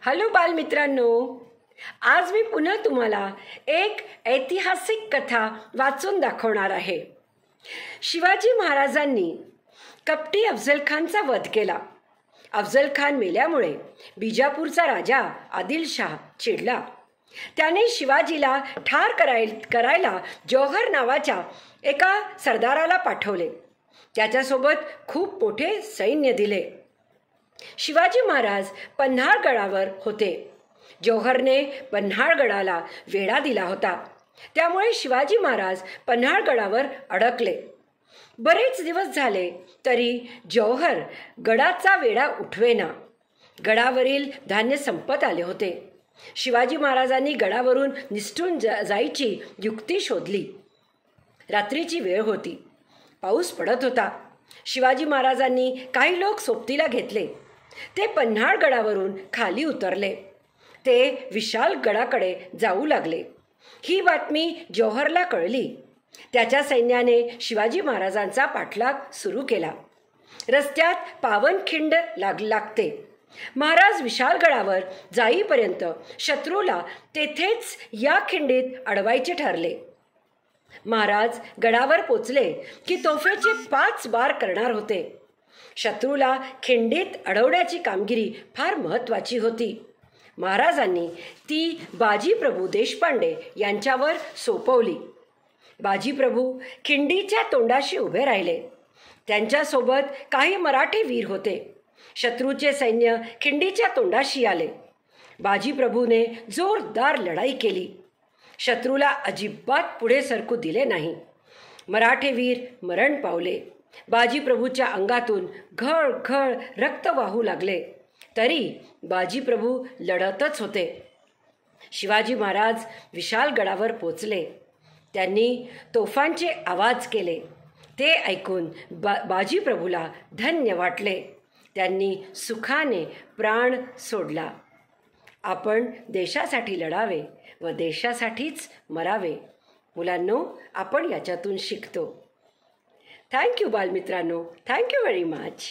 Hello बालमित्रांनो, आज मी पुन्हा तुम्हाला एक ऐतिहासिक कथा वाचून दाखवणार आहे. शिवाजी महाराजांनी कपटी अफझल खानचा वध केला. अफझल खान मेल्यामुळे बिजापूरचा राजा आदिलशाह चिडला. त्याने शिवाजीला ठार करायला जौहर नावाच्या एका सरदाराला पाठवले. त्याच्यासोबत खूप मोठे सैन्य दिले. शिवाजी महाराज पन्हाळगडावर होते. जौहरने पन्हाळगडाला वेढा दिला होता. त्यामुळे शिवाजी महाराज पन्हाळगडावर अडकले. बरेच दिवस झाले तरी जौहर गडाचा वेढा उठवेना. गडावरील धान्य संपत आले होते. शिवाजी महाराजांनी गडावरून निसटून जायची युक्ती शोधली. रात्रीची वेळ होती. पाऊस पडत होता. शिवाजी महाराजांनी काही लोक सोबतीला घेतले. ते पन्हाळगडावरून खाली उतरले. ते विशाल गडाकडे जाऊ लागले. ही बातमी जौहरला कळली. त्याच्या सैन्याने शिवाजी महाराजांचा पाठलाग सुरू केला. रस्त्यात पावनखिंड लागते. महाराज विशालगडावर जाईपर्यंत शत्रूला तेथेच या खिंडीत अडवायचे ठरले. महाराज गडावर पोचले की तोफेचे 5 बार करणार होते. शत्रूला खिंडीत अडवण्याची कामगिरी फार महत्त्वाची होती. महाराजांनी ती बाजीप्रभू देशपांडे यांच्यावर सोपवली. बाजीप्रभू खिंडीच्या तोंडाशी उभे राहिले. त्यांच्यासोबत काही मराठी वीर होते. शत्रूचे सैन्य खिंडीच्या तोंडाशी आले. बाजीप्रभूने जोरदार लढाई केली. शत्रूला अजिबात पुढे सरकू दिले नाही. मराठे वीर मरण पावले. बाजीप्रभूच्या अंगातून घळ रक्त वाहू लागले. तरी बाजीप्रभू लढतच होते. शिवाजी महाराज विशालगडावर पोचले. त्यांनी तोफांचे आवाज केले. ते ऐकून बाजीप्रभूला धन्य वाटले. त्यांनी सुखाने प्राण सोडला. आपण देशासाठी लढावे व देशासाठीच मरावे. मुलांनो, आपण याच्यातून शिकतो. थँक्यू बालमित्रांनो. Thank you very much.